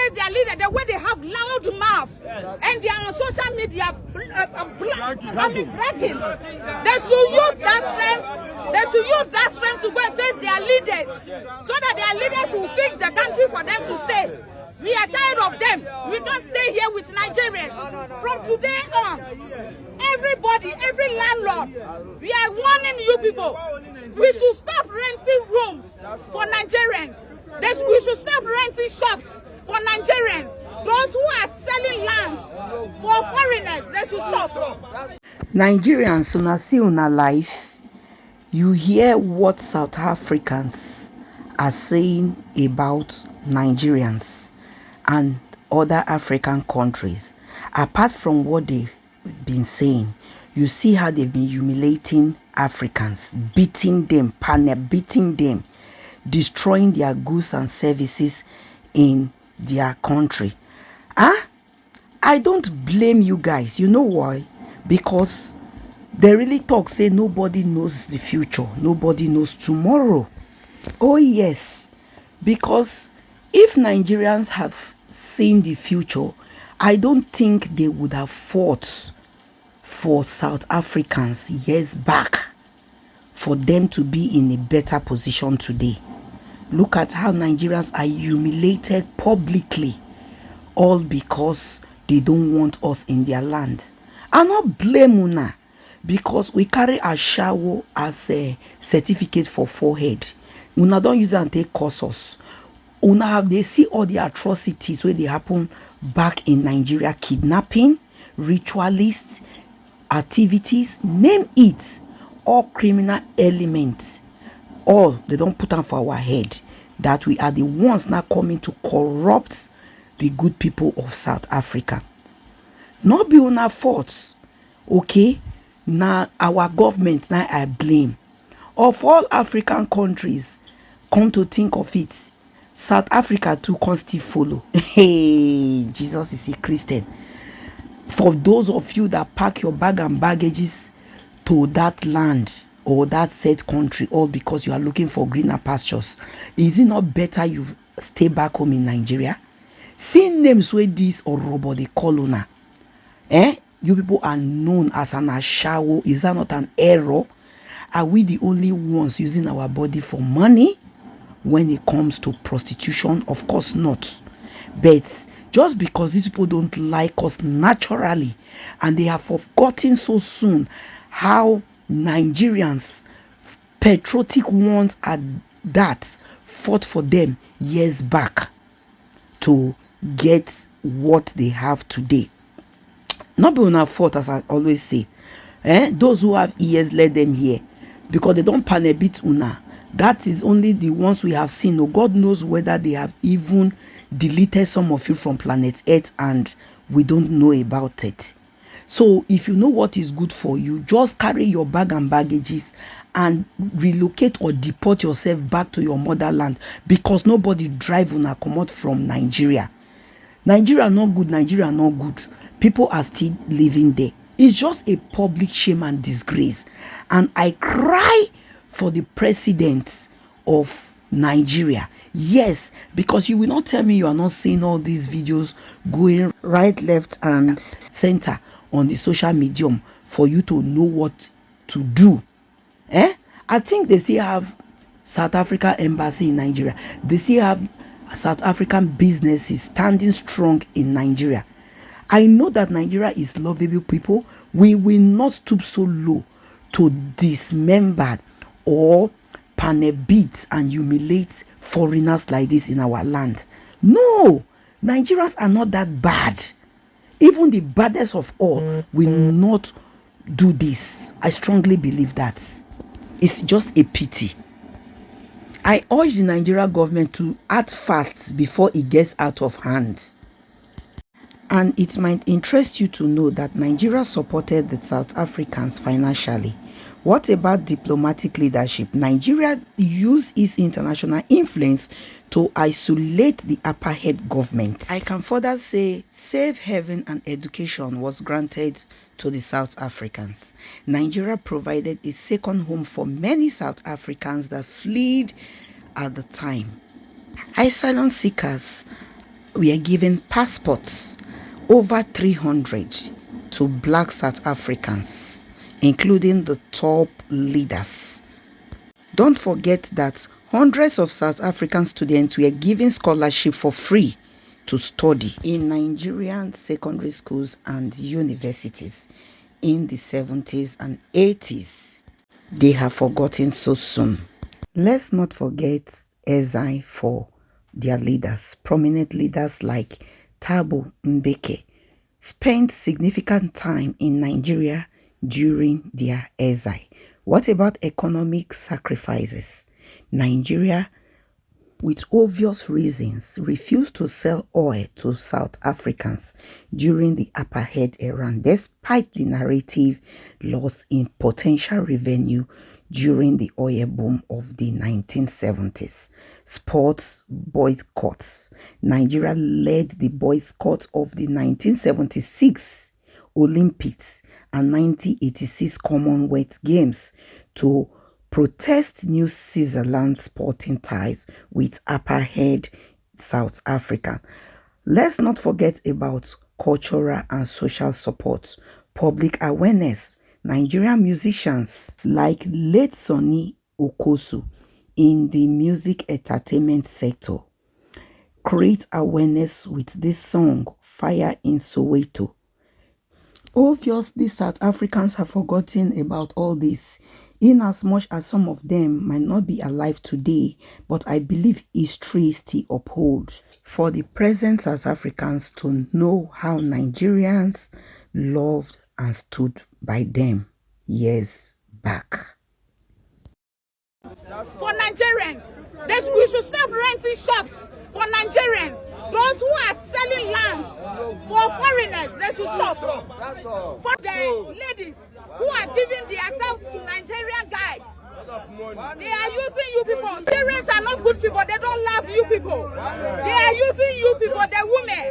face their leader, the way they have loud mouth, and they are on social media bragging. They should use that strength. They should use that strength to go and face their leaders, so that their leaders will fix the country for them to stay. We are tired of them. We can't stay here with Nigerians. From today on, everybody, every landlord, we are warning you people. We should stop renting rooms for Nigerians. We should stop renting shops for Nigerians. Those who are selling lands for foreigners, they should stop. Nigerians, una see una life. You hear what South Africans are saying about Nigerians and other African countries. Apart from what they've been saying, you see how they've been humiliating Africans, beating them, beating them, destroying their goods and services in their country. I don't blame you guys. You know why? Because they really talk, say nobody knows the future, nobody knows tomorrow. Oh yes, because if Nigerians have seen the future, I don't think they would have fought for South Africans years back for them to be in a better position today. Look at how Nigerians are humiliated publicly, all because they don't want us in their land. I not blame una, because we carry a shower as a certificate for forehead. Una don't use it and take courses. Una have they see all the atrocities where they happen back in Nigeria, kidnapping, ritualists, activities, name it, all criminal elements. All they don't put on for our head that we are the ones now coming to corrupt the good people of South Africa. Not be on our fault, okay? Now our government now I blame. Of all African countries, come to think of it, South Africa too can still follow. Hey, Jesus is a Christian. For those of you that pack your bag and baggages to that land or that said country, all because you are looking for greener pastures, is it not better you stay back home in Nigeria? See names where this or Robo they call una. You people are known as an ashawo. Is that not an error? Are we the only ones using our body for money when it comes to prostitution? Of course not. But just because these people don't like us naturally and they have forgotten so soon how Nigerians, patriotic ones at that, fought for them years back to get what they have today. Not be on our fault, as I always say. Those who have ears, let them hear. Because they don't pan a bit una. That is only the ones we have seen. No, God knows whether they have even deleted some of you from planet Earth and we don't know about it. So if you know what is good for you, just carry your bag and baggages and relocate or deport yourself back to your motherland, because nobody drive una come out from Nigeria. Nigeria not good, Nigeria not good. People are still living there. It's just a public shame and disgrace. And I cry for the president of Nigeria. Yes, because you will not tell me you are not seeing all these videos going right, left, and center on the social medium for you to know what to do. I think they still have South Africa embassy in Nigeria. They still have South African businesses standing strong in Nigeria. I know that Nigeria is lovable people. We will not stoop so low to dismember or beat and humiliate foreigners like this in our land. No, Nigerians are not that bad. Even the baddest of all will not do this. I strongly believe that. It's just a pity. I urge the Nigeria government to act fast before it gets out of hand. And it might interest you to know that Nigeria supported the South Africans financially. What about diplomatic leadership? Nigeria used its international influence to isolate the apartheid government. I can further say safe haven and education was granted to the South Africans. Nigeria provided a second home for many South Africans that fled at the time. Asylum seekers we are giving passports, over 300, to black South Africans, including the top leaders. Don't forget that hundreds of South African students were given scholarship for free to study in Nigerian secondary schools and universities in the 70s and 80s. They have forgotten so soon. Let's not forget Ezine for their leaders. Prominent leaders like Thabo Mbeki spent significant time in Nigeria during their exile. What about economic sacrifices? Nigeria, with obvious reasons, refused to sell oil to South Africans during the apartheid era, despite the narrative loss in potential revenue during the oil boom of the 1970s. Sports boycotts. Nigeria led the boycott of the 1976 Olympics and 1986 Commonwealth Games to protest New Zealand sporting ties with apartheid South Africa. Let's not forget about cultural and social support, public awareness. Nigerian musicians like late Sonny Okosu in the music entertainment sector create awareness with this song, Fire in Soweto. Obviously, South Africans have forgotten about all this, in as much as some of them might not be alive today, but I believe history still upholds for the present South Africans to know how Nigerians loved and stood by them years back. For Nigerians, we should stop renting shops for Nigerians. Those who are selling lands for foreigners, they should stop. For the ladies who are giving themselves to Nigerian guys, they are using you people. Nigerians are not good people. They don't love you people. They are using you people, the women.